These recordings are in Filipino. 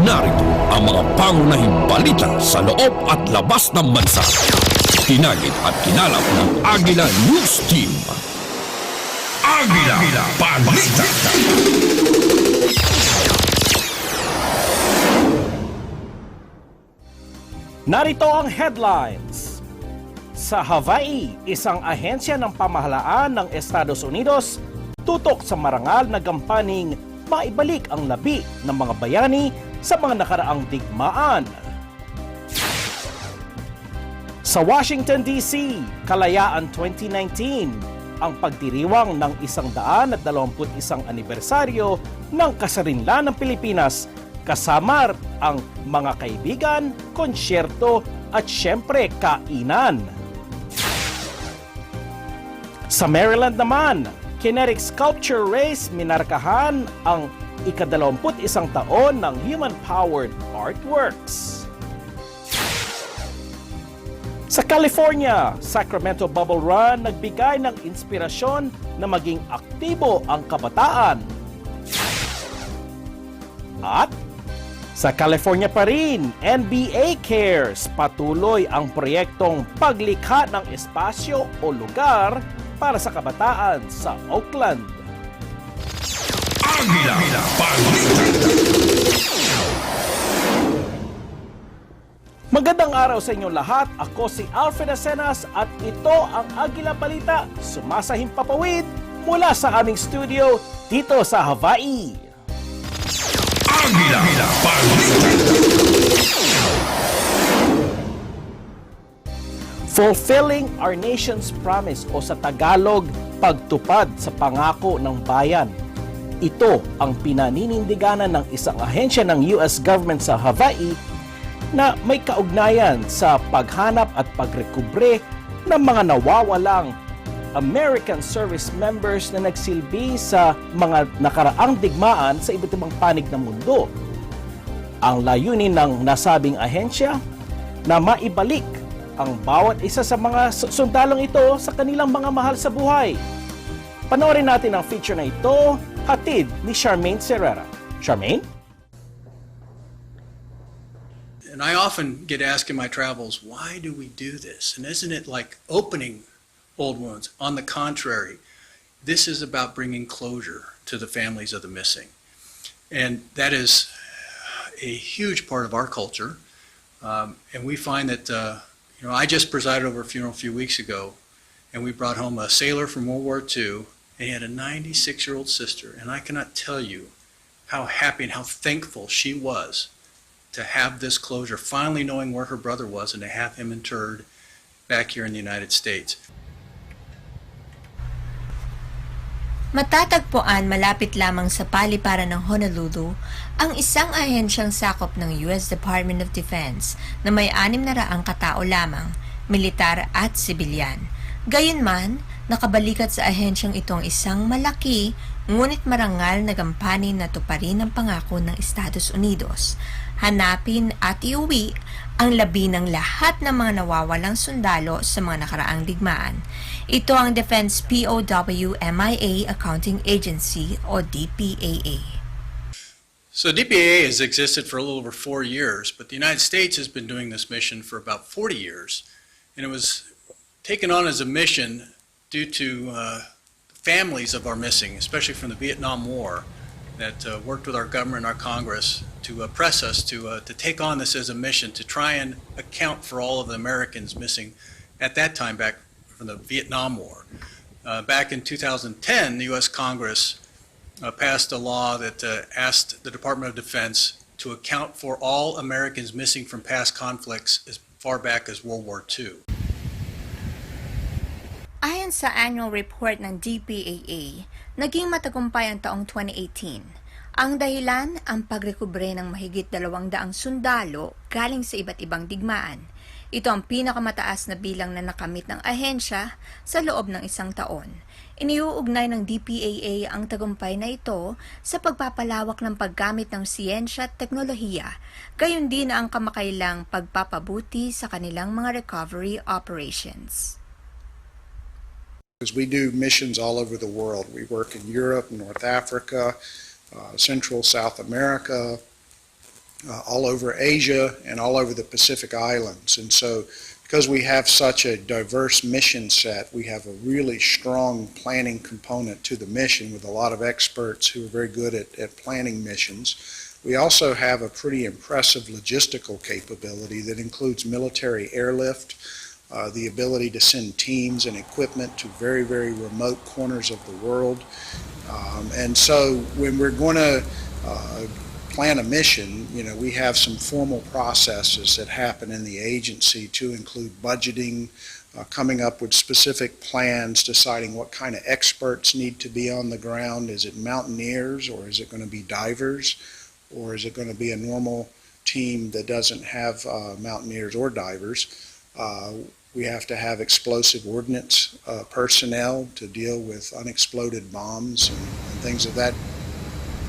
Narito ang mga pangunahing balita sa loob at labas ng bansa. Tinagid at kinalap ng Agila News Team. Agila Balita. Narito ang headlines. Sa Hawaii, isang ahensya ng pamahalaan ng Estados Unidos tutok sa marangal na gampaning maibalik ang labi ng mga bayani sa mga nakaraang digmaan. Sa Washington, D.C., Kalayaan 2019, ang pagdiriwang ng 121 anibersaryo ng kasarinlan ng Pilipinas kasama ang mga kaibigan, konsyerto at syempre kainan. Sa Maryland naman, kinetic sculpture race minarkahan ang ika-21 taon ng human-powered artworks. Sa California, Sacramento Bubble Run nagbigay ng inspirasyon na maging aktibo ang kabataan. At sa California pa rin, NBA Cares, patuloy ang proyektong paglikha ng espasyo o lugar para sa kabataan sa Oakland. Agila Balita. Magandang araw sa inyong lahat. Ako si Alfred Acenas at ito ang Agila Balita, sumasahing papawid mula sa aming studio dito sa Hawaii. Agila Balita. Fulfilling our nation's promise o sa Tagalog, pagtupad sa pangako ng bayan. Ito ang pinaninindiganan ng isang ahensya ng US government sa Hawaii na may kaugnayan sa paghanap at pagrekubre ng mga nawawalang American service members na nagsilbi sa mga nakaraang digmaan sa iba't ibang panig ng mundo. Ang layunin ng nasabing ahensya na maibalik ang bawat isa sa mga sundalong ito sa kanilang mga mahal sa buhay. Panoorin natin ang feature na ito, hatid ni Charmaine Serrera. Charmaine? And I often get asked in my travels, why do we do this? And isn't it like opening old wounds? On the contrary, this is about bringing closure to the families of the missing. And that is a huge part of our culture. And we find that, I just presided over a funeral a few weeks ago, and we brought home a sailor from World War II, and he had a 96-year-old sister. And I cannot tell you how happy and how thankful she was to have this closure, finally knowing where her brother was and to have him interred back here in the United States. Matatagpuan malapit lamang sa paliparan ng Honolulu ang isang ahensyang sakop ng US Department of Defense na may 600 katao lamang, militar at sibilyan. Gayunman, nakabalikat sa ahensyang itong isang malaki ngunit marangal na gampanin na tuparin ang pangako ng Estados Unidos. Hanapin at iuwi ang labi ng lahat ng mga nawawalang sundalo sa mga nakaraang digmaan. Ito ang Defense POW MIA Accounting Agency o DPAA. So DPAA has existed for a little over 4 years, but the United States has been doing this mission for about 40 years. And it was taken on as a mission due to families of our missing, especially from the Vietnam War, that worked with our government and our Congress to press us to take on this as a mission to try and account for all of the Americans missing at that time back from the Vietnam War. Back in 2010, the U.S. Congress passed a law that asked the Department of Defense to account for all Americans missing from past conflicts as far back as World War II. Ayon sa annual report ng DPAA, naging matagumpay ang taong 2018. Ang dahilan, ang pagrekubre ng mahigit 200 sundalo galing sa iba't ibang digmaan. Ito ang pinakamataas na bilang na nakamit ng ahensya sa loob ng isang taon. Iniuugnay ng DPAA ang tagumpay na ito sa pagpapalawak ng paggamit ng siyensya at teknolohiya, gayon din ang kamakailang pagpapabuti sa kanilang mga recovery operations. Because we do missions all over the world. We work in Europe, North Africa, Central, South America, all over Asia and all over the Pacific Islands. And so because we have such a diverse mission set, we have a really strong planning component to the mission with a lot of experts who are very good at planning missions. We also have a pretty impressive logistical capability that includes military airlift, the ability to send teams and equipment to very, very remote corners of the world. And so when we're going to plan a mission, we have some formal processes that happen in the agency to include budgeting, coming up with specific plans, deciding what kind of experts need to be on the ground. Is it mountaineers, or is it going to be divers, or is it going to be a normal team that doesn't have mountaineers or divers? We have to have explosive ordnance personnel to deal with unexploded bombs and things of that.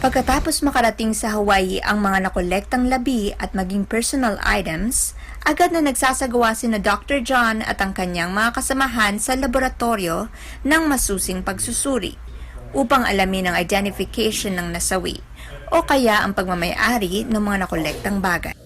Pagkatapos makarating sa Hawaii ang mga nakolektang labi at maging personal items, agad na nagsasagawa sina Dr. John at ang kanyang mga kasamahan sa laboratorio ng masusing pagsusuri upang alamin ang identification ng nasawi o kaya ang pagmamayari ng mga nakolektang bagay.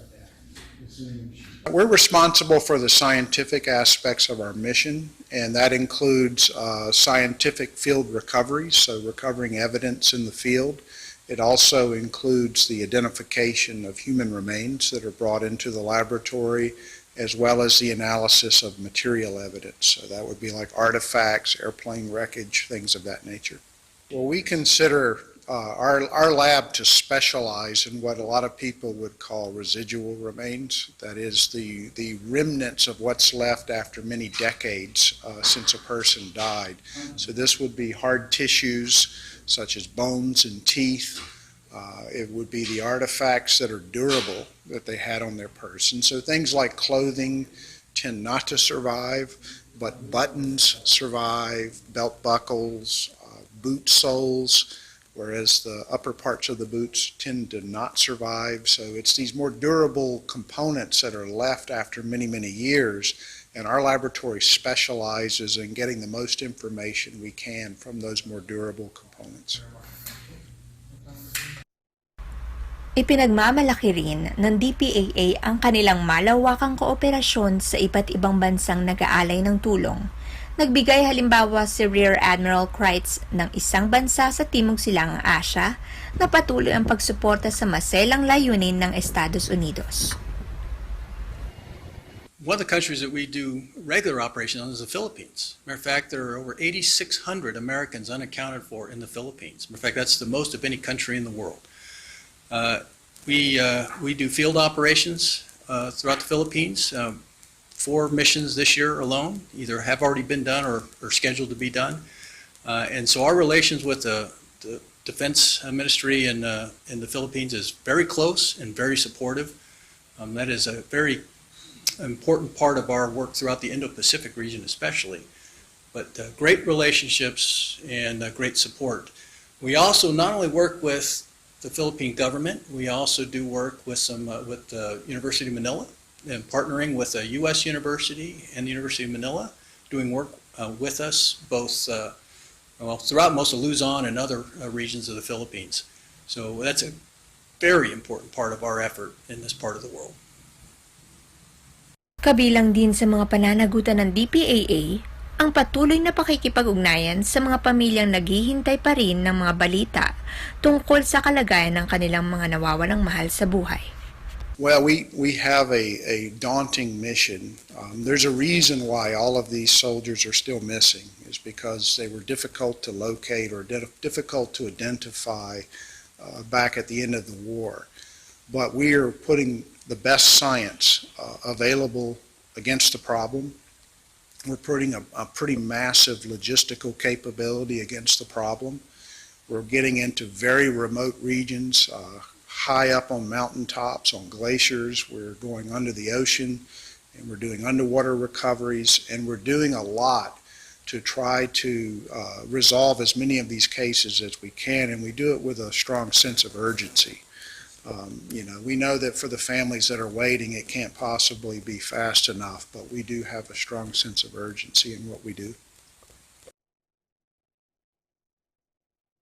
We're responsible for the scientific aspects of our mission, and that includes scientific field recoveries, so recovering evidence in the field. It also includes the identification of human remains that are brought into the laboratory, as well as the analysis of material evidence. So that would be like artifacts, airplane wreckage, things of that nature. Well, we consider our lab to specialize in what a lot of people would call residual remains. That is the remnants of what's left after many decades since a person died. So this would be hard tissues such as bones and teeth. It would be the artifacts that are durable that they had on their person. So things like clothing tend not to survive, but buttons survive, belt buckles, boot soles, whereas the upper parts of the boots tend to not survive. So it's these more durable components that are left after many, many years, and our laboratory specializes in getting the most information we can from those more durable components. Ipinagmamalaki rin ng DPAA ang kanilang malawakang kooperasyon sa iba't ibang bansang nag-aalay ng tulong. Nagbigay halimbawa si Rear Admiral Kreitz ng isang bansa sa Timog Silangang Asya na patuloy ang pagsuporta sa maselang layunin ng Estados Unidos. One of the countries that we do regular operations on is the Philippines. Matter of fact, there are over 8,600 Americans unaccounted for in the Philippines. Matter of fact, that's the most of any country in the world. We do field operations throughout the Philippines. 4 missions this year alone, either have already been done or are scheduled to be done. And so our relations with the Defense Ministry in the Philippines is very close and very supportive. That is a very important part of our work throughout the Indo-Pacific region especially. But great relationships and great support. We also not only work with the Philippine government, we also do work with with the University of Manila, and partnering with a U.S. university and the University of Manila, doing work with us both throughout most of Luzon and other regions of the Philippines. So that's a very important part of our effort in this part of the world. Kabilang din sa mga pananagutan ng DPAA ang patuloy na pakikipag-ugnayan sa mga pamilyang naghihintay pa rin ng mga balita tungkol sa kalagayan ng kanilang mga nawawalang mahal sa buhay. Well, we have a daunting mission. There's a reason why all of these soldiers are still missing, is because they were difficult to locate or difficult to identify back at the end of the war. But we are putting the best science available against the problem. We're putting a pretty massive logistical capability against the problem. We're getting into very remote regions, high up on mountaintops, on glaciers. We're going under the ocean, and we're doing underwater recoveries, and we're doing a lot to try to resolve as many of these cases as we can, and we do it with a strong sense of urgency. We know that for the families that are waiting, it can't possibly be fast enough, but we do have a strong sense of urgency in what we do.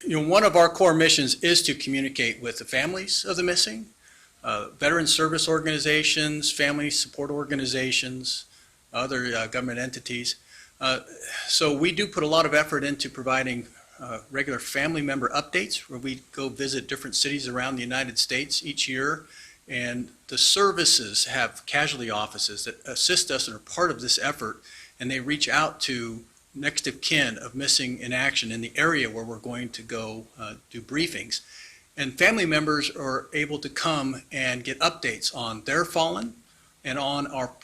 One of our core missions is to communicate with the families of the missing, veteran service organizations, family support organizations, other government entities. So we do put a lot of effort into providing regular family member updates, where we go visit different cities around the United States each year. And the services have casualty offices that assist us and are part of this effort, and they reach out to next of kin of missing in action in the area where we're going to go do briefings. And family members are able to come and get updates on their fallen and on our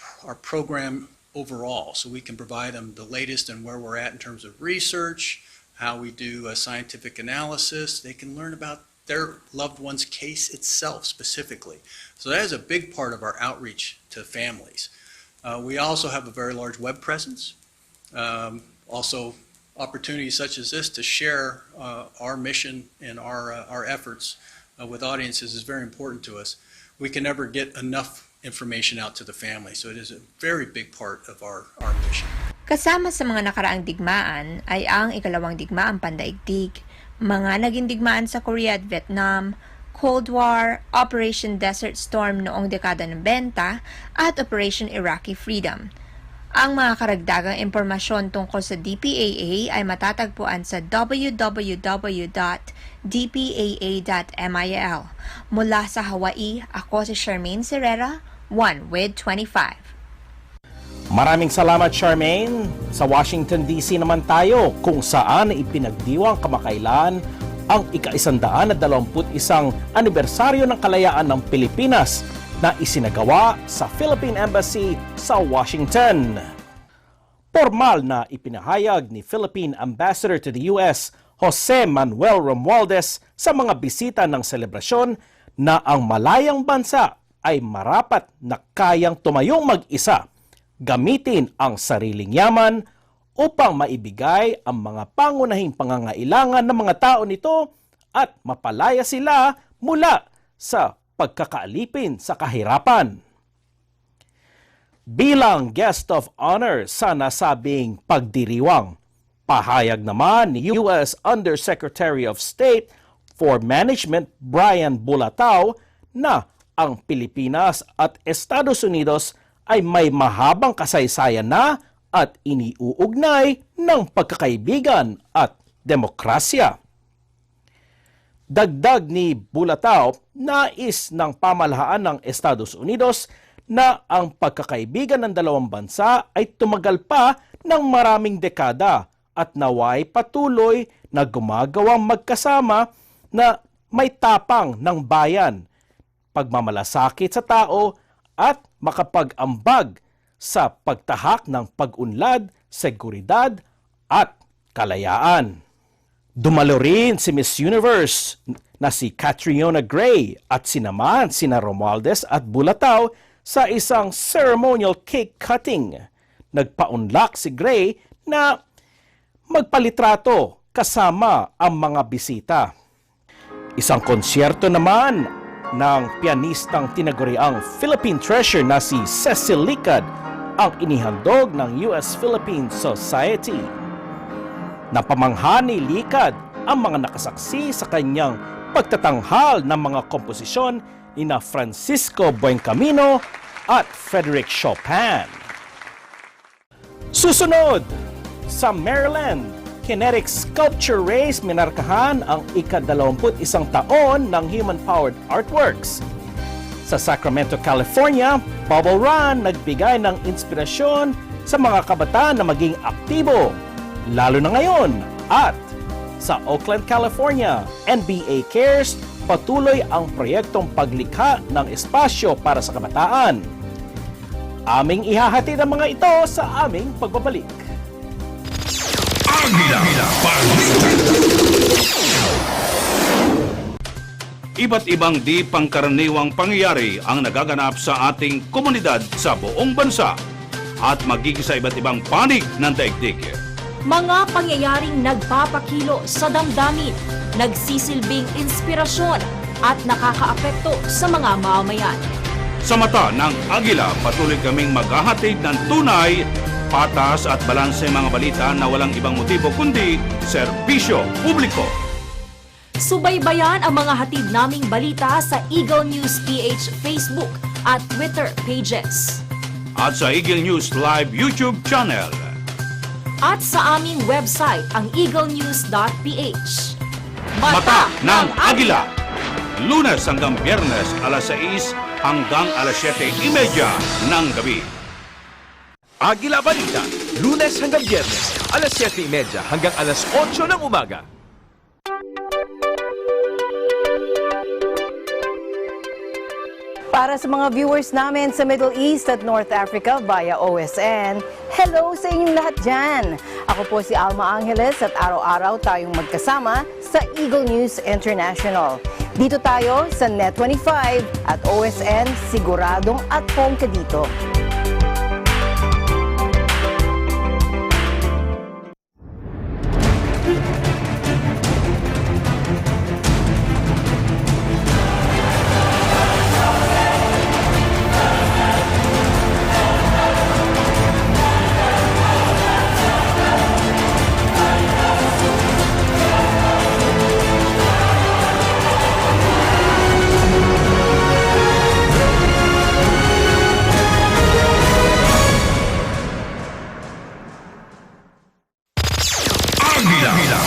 program overall. So we can provide them the latest and where we're at in terms of research, how we do a scientific analysis. They can learn about their loved one's case itself specifically. So that is a big part of our outreach to families. We also have a very large web presence. Also opportunities such as this to share our mission and our efforts with audiences is very important to us. We can never get enough information out to the family, so it is a very big part of our mission. Kasama sa mga nakaraang digmaan ay ang ikalawang digmaang pandaigdig, mga naging digmaan sa Korea at Vietnam, Cold War, Operation Desert Storm noong dekada ng 20 at Operation Iraqi Freedom. Ang mga karagdagang impormasyon tungkol sa DPAA ay matatagpuan sa www.dpaa.mil. Mula sa Hawaii, ako si Charmaine Serrera, 1 with 25. Maraming salamat, Charmaine. Sa Washington DC naman tayo, kung saan ipinagdiwang kamakailan ang ika-121 anibersaryo ng kalayaan ng Pilipinas na isinagawa sa Philippine Embassy sa Washington. Formal na ipinahayag ni Philippine Ambassador to the US, Jose Manuel Romualdez, sa mga bisita ng selebrasyon na ang malayang bansa ay marapat na kayang tumayong mag-isa, gamitin ang sariling yaman upang maibigay ang mga pangunahing pangangailangan ng mga tao nito at mapalaya sila mula sa pagkakaalipin sa kahirapan. Bilang guest of honor sa nasabing pagdiriwang, pahayag naman ni U.S. Undersecretary of State for Management Brian Bulatao na ang Pilipinas at Estados Unidos ay may mahabang kasaysayan na at iniuugnay ng pagkakaibigan at demokrasya. Dagdag ni Bulatao, nais ng pamahalaan ng Estados Unidos na ang pagkakaibigan ng dalawang bansa ay tumagal pa ng maraming dekada at naway patuloy na gumagawang magkasama na may tapang ng bayan, pagmamalasakit sa tao at makapag-ambag sa pagtahak ng pag-unlad, seguridad at kalayaan. Dumalo rin si Miss Universe na si Catriona Gray at sinamahan sina Romualdez at Bulatao sa isang ceremonial cake cutting. Nagpaunlak si Gray na magpalitrato kasama ang mga bisita. Isang konsyerto naman ng pianistang tinaguriang Philippine Treasure na si Cecil Licad ang inihandog ng US-Philippine Society. Napamangha ni Licad ang mga nakasaksi sa kanyang pagtatanghal ng mga komposisyon ni na Francisco Buencamino at Frederick Chopin. Susunod, sa Maryland, Kinetic Sculpture Race minarkahan ang ika-21 taon ng Human-Powered Artworks. Sa Sacramento, California, Bubble Run nagbigay ng inspirasyon sa mga kabataan na maging aktibo, lalo na ngayon. At sa Oakland, California, NBA Cares, patuloy ang proyektong paglikha ng espasyo para sa kabataan. Aming ihahatid ang mga ito sa aming pagbabalik. Agila Balita. Iba't ibang di pangkaraniwang pangyayari ang nagaganap sa ating komunidad sa buong bansa at magiging sa iba't ibang panig ng daigdig. Mga pangyayaring nagpapakilo sa damdamin, nagsisilbing inspirasyon at nakakaapekto sa mga mamamayan. Sa mata ng Agila, patuloy kaming maghahatid ng tunay, patas at balanse mga balita na walang ibang motibo kundi serbisyo publiko. Subaybayan ang mga hatid naming balita sa Eagle News PH Facebook at Twitter pages. At sa Eagle News Live YouTube channel. At sa aming website, ang eaglenews.ph. Mata ng Agila. Lunes hanggang Biyernes alas 6 hanggang alas 7:30 ng gabi. Agila Balita, Lunes hanggang Biyernes, alas 7:30 hanggang alas 8 ng umaga. Para sa mga viewers namin sa Middle East at North Africa via OSN, hello sa inyong lahat dyan! Ako po si Alma Angeles at araw-araw tayong magkasama sa Eagle News International. Dito tayo sa Net25 at OSN, siguradong at home ka dito. Agila Balita.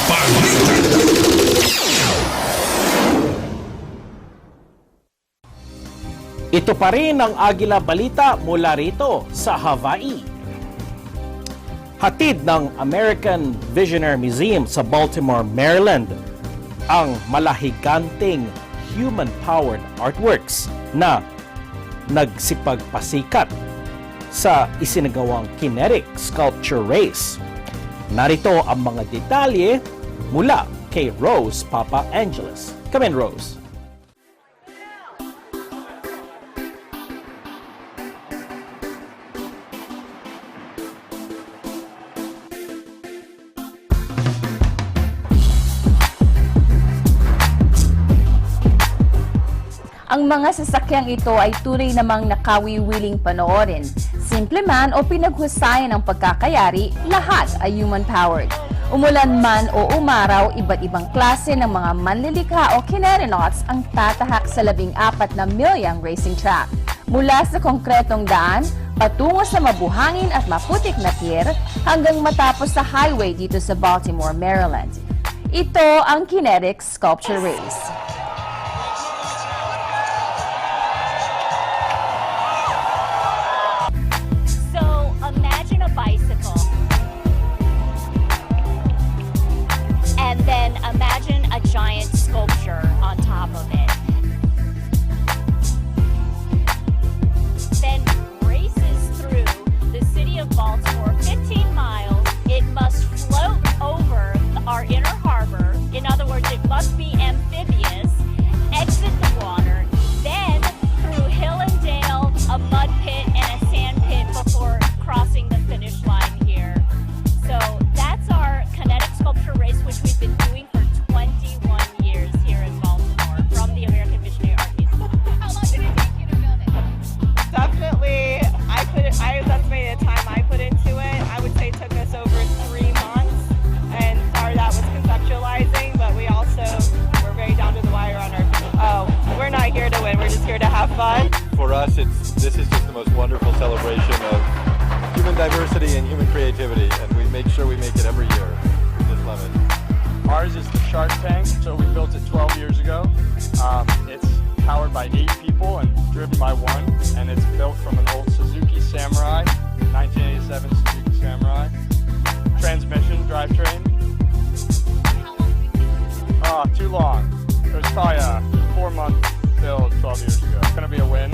Ito pa rin ang Agila Balita mula rito sa Hawaii. Hatid ng American Visionary Museum sa Baltimore, Maryland, ang malahiganting human-powered artworks na nagsipagpasikat sa isinagawang kinetic sculpture race. Narito ang mga detalye mula kay Rose Papa Angeles. Come in, Rose. Ang mga sasakyang ito ay tunay namang nakawiwiling panoorin. Simple man o pinaghusayan ng pagkakayari, lahat ay human-powered. Umulan man o umaraw, iba't ibang klase ng mga manlilikha o kinerenauts ang tatahak sa 14 na milyang racing track. Mula sa konkretong daan, patungo sa mabuhangin at maputik na pier, hanggang matapos sa highway dito sa Baltimore, Maryland. Ito ang kinetic sculpture race. Imagine a bicycle, and then imagine a giant sculpture on top of it. Then races through the city of Baltimore, 15 miles. It must float over our inner harbor. In other words, it must be amphibious, exit the water, then through hill and dale, a mud pit, and a sand pit before crossing the finish line here. So that's our kinetic sculpture race, which we've been doing for 21 years here in Baltimore from the American Missionary Art Museum. How long did it take you to build it? Definitely, I estimated the time I put into it. I would say it took us over 3 months, and part of that was conceptualizing, but we're very down to the wire on we're not here to win, we're just here to have fun. For us, this is just the most wonderful celebration of human diversity and human creativity, and we make sure we make it every year. We just love it. Ours is the Shark Tank, so we built it 12 years ago. It's powered by 8 people and driven by 1, and it's built from an old Suzuki Samurai, 1987 Suzuki Samurai. Transmission, drivetrain. Too long. It was probably a 4-month build 12 years ago. It's gonna be a win.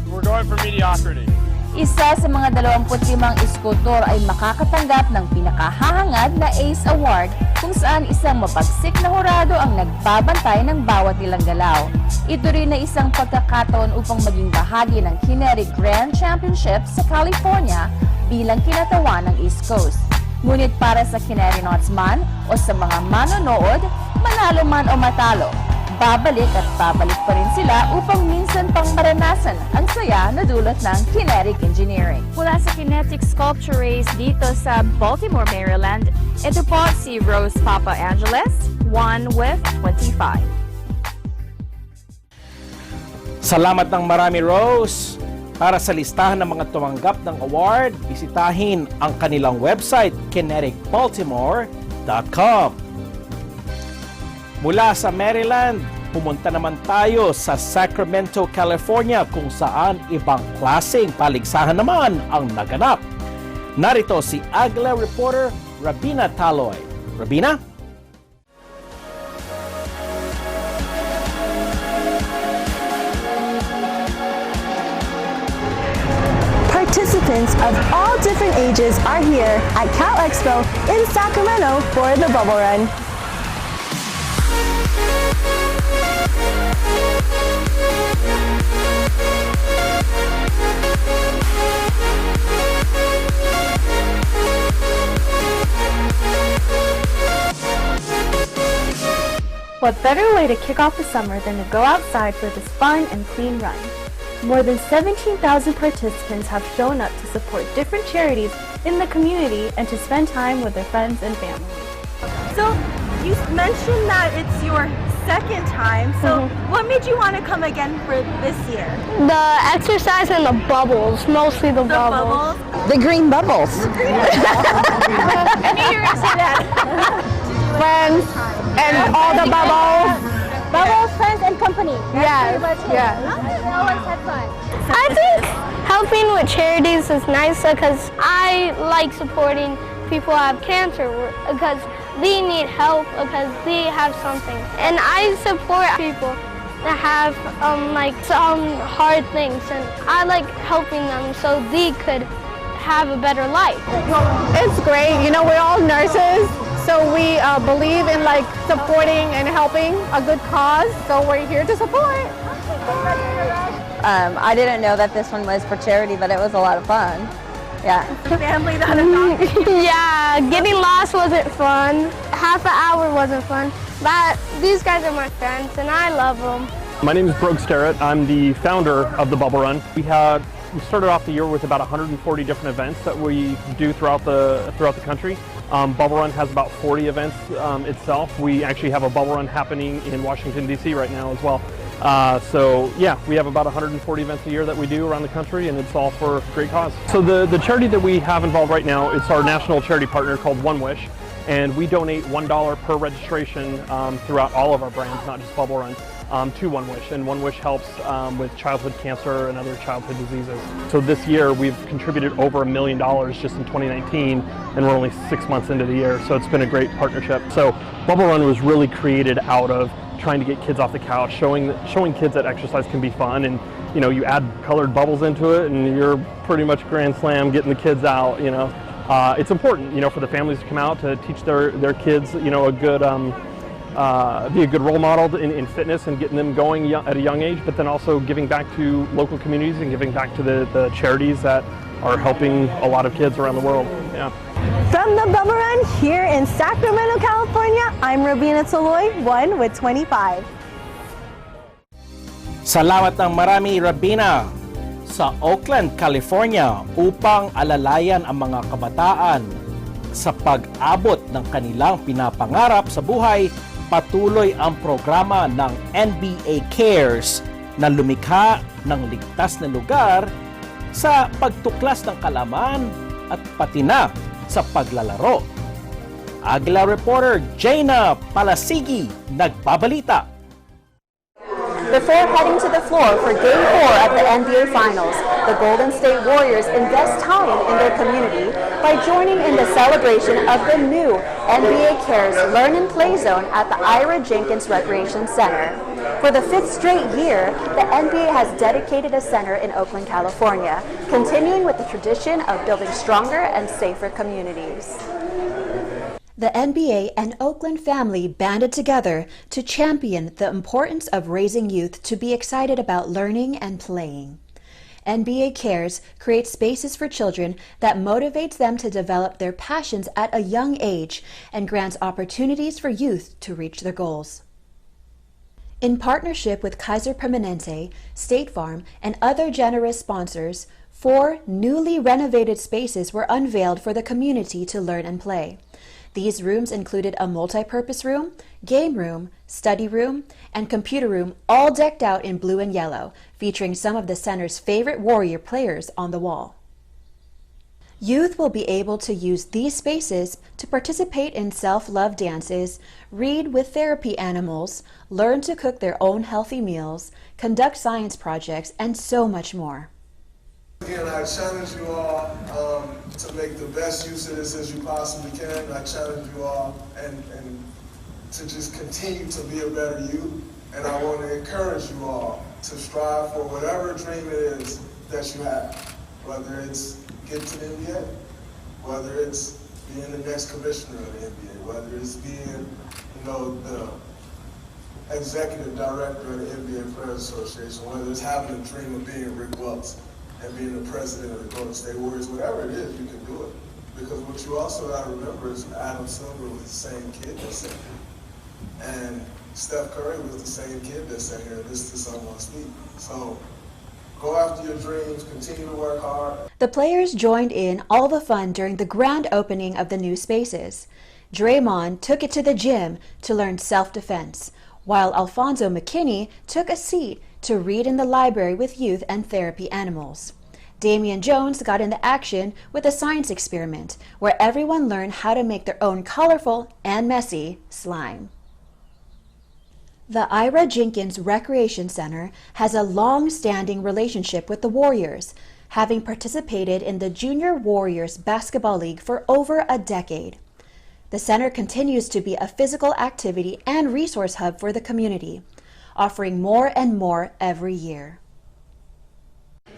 We're going for mediocrity. Isa sa mga 25 iskultor ay makakatanggap ng pinakahahangad na ACE Award kung saan isang mabagsik na hurado ang nagbabantay ng bawat ilang galaw. Ito rin ay isang pagkakataon upang maging bahagi ng Kinetic Grand Championship sa California bilang kinatawan ng East Coast. Ngunit para sa Kinerenauts man o sa mga manonood, manalo man o matalo, babalik at babalik pa rin sila upang minsan pang maranasan ang saya na dulot ng kinetic engineering. Mula sa Kinetic Sculpture Race dito sa Baltimore, Maryland, ito po si Rose Papa Angeles, 1 with 25. Salamat ng marami, Rose. Para sa listahan ng mga tumanggap ng award, bisitahin ang kanilang website, kineticbaltimore.com. Mula sa Maryland, pumunta naman tayo sa Sacramento, California, kung saan ibang klaseng paligsahan naman ang naganap. Narito si Agila reporter Rabina Taloy. Rabina? Participants of all different ages are here at Cal Expo in Sacramento for the Bubble Run. What better way to kick off the summer than to go outside for this fun and clean run? More than 17,000 participants have shown up to support different charities in the community and to spend time with their friends and family. So, you mentioned that it's your second time, so what made you want to come again for this year? The exercise and the bubbles, mostly the bubbles. The green bubbles. I knew you were going to say that. Friends and all the bubbles. Bubbles, friends, and company. Yes, yes. Always had fun. I think helping with charities is nice because I like supporting people who have cancer because they need help because they have something. And I support people that have like some hard things, and I like helping them so they could have a better life. It's great. You know, we're all nurses, so we believe in like supporting and helping a good cause. So we're here to support. I didn't know that this one was for charity, but it was a lot of fun. Yeah. Family that adopted you. Yeah, getting lost wasn't fun. Half an hour wasn't fun. But these guys are my friends, and I love them. My name is Brogue Starrett. I'm the founder of the Bubble Run. We started off the year with about 140 different events that we do throughout the country. Bubble Run has about 40 events itself. We actually have a Bubble Run happening in Washington, D.C. right now as well. So yeah, we have about 140 events a year that we do around the country, and it's all for a great cause. So the charity that we have involved right now, it's our national charity partner called One Wish, and we donate $1 per registration throughout all of our brands, not just Bubble Run, to One Wish. And One Wish helps with childhood cancer and other childhood diseases. So this year we've contributed over $1 million just in 2019, and we're only 6 months into the year, so it's been a great partnership. So Bubble Run was really created out of trying to get kids off the couch, showing kids that exercise can be fun, and you know, you add colored bubbles into it and you're pretty much grand slam getting the kids out. You know, it's important, you know, for the families to come out to teach their kids, you know, a good be a good role model in fitness and getting them going at a young age, but then also giving back to local communities and giving back to the charities that are helping a lot of kids around the world. Yeah. From the Bubble Run here in Sacramento, California, I'm Rabina Taloy, 1 with 25. Salamat ng marami, Rabina. Sa Oakland, California, upang alalayan ang mga kabataan sa pag-abot ng kanilang pinapangarap sa buhay, patuloy ang programa ng NBA Cares na lumikha ng ligtas na lugar sa pagtuklas ng kalaman at pati na sa paglalaro. Agila reporter Jaina Palasigi nagbabalita. Before heading to the floor for Game 4 at the NBA Finals, the Golden State Warriors invest time in their community by joining in the celebration of the new NBA Cares Learn and Play Zone at the Ira Jenkins Recreation Center. For the 5th straight year, the NBA has dedicated a center in Oakland, California, continuing with the tradition of building stronger and safer communities. The NBA and Oakland family banded together to champion the importance of raising youth to be excited about learning and playing. NBA Cares creates spaces for children that motivates them to develop their passions at a young age and grants opportunities for youth to reach their goals. In partnership with Kaiser Permanente, State Farm, and other generous sponsors, 4 newly renovated spaces were unveiled for the community to learn and play. These rooms included a multi-purpose room, game room, study room, and computer room, all decked out in blue and yellow, featuring some of the center's favorite Warrior players on the wall. Youth will be able to use these spaces to participate in self-love dances, read with therapy animals, learn to cook their own healthy meals, conduct science projects, and so much more. Again, I challenge you all to make the best use of this as you possibly can. I challenge you all and to just continue to be a better you. And I want to encourage you all to strive for whatever dream it is that you have, whether it's getting to the NBA, whether it's being the next commissioner of the NBA, whether it's being, the executive director of the NBA Players Association, whether it's having a dream of being Rick Welts and being the president of the Golden State Warriors, whatever it is, you can do it. Because what you also got to remember is Adam Silver was the same kid that sat here. And Steph Curry was the same kid that sat here and listened to someone speak. So go after your dreams, continue to work hard. The players joined in all the fun during the grand opening of the new spaces. Draymond took it to the gym to learn self-defense, while Alfonso McKinney took a seat to read in the library with youth and therapy animals. Damian Jones got into action with a science experiment where everyone learned how to make their own colorful and messy slime. The Ira Jenkins Recreation Center has a long-standing relationship with the Warriors, having participated in the Junior Warriors Basketball League for over a decade. The center continues to be a physical activity and resource hub for the community, offering more and more every year.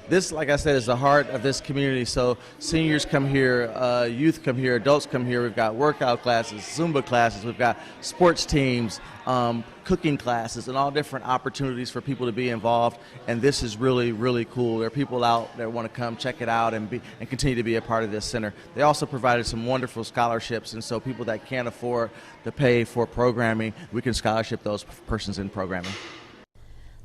This, like I said, is the heart of this community. So seniors come here, youth come here, adults come here. We've got workout classes, Zumba classes, we've got sports teams, cooking classes, and all different opportunities for people to be involved. And this is really, really cool. There are people out that want to come check it out and continue to be a part of this center. They also provided some wonderful scholarships, and so people that can't afford to pay for programming, we can scholarship those persons in programming.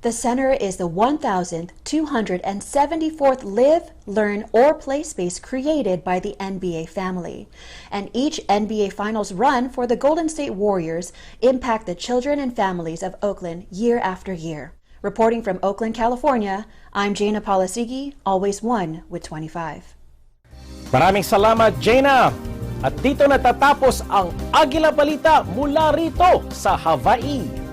The center is the 1,274th live, learn, or play space created by the NBA family. And each NBA Finals run for the Golden State Warriors impact the children and families of Oakland year after year. Reporting from Oakland, California, I'm Jaina Palasigi, always one with 25. Maraming salamat, Jaina! At dito natatapos ang Agila Balita mula rito sa Hawaii.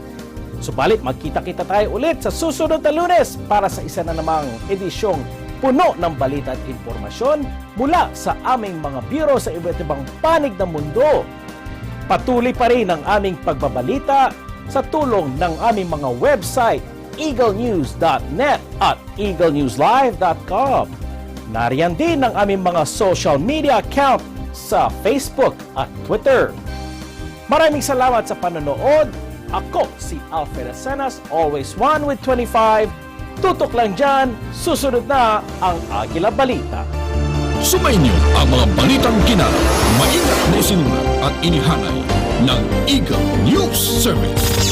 Subalit magkita-kita tayo ulit sa susunod na Lunes para sa isa na namang edisyong puno ng balita at impormasyon mula sa aming mga biro sa iba't ibang panig ng mundo. Patuloy pa rin ang aming pagbabalita sa tulong ng aming mga website eaglenews.net at eaglenewslive.com. Nariyan din ang aming mga social media account sa Facebook at Twitter. Maraming salamat sa panonood. Ako si Alfred Asenas, always one with 25. Tutok lang dyan, susunod na ang Agila Balita. Sumainyo ang mga balitang kinarap, maingat na isinulat at inihanay ng Eagle News Service.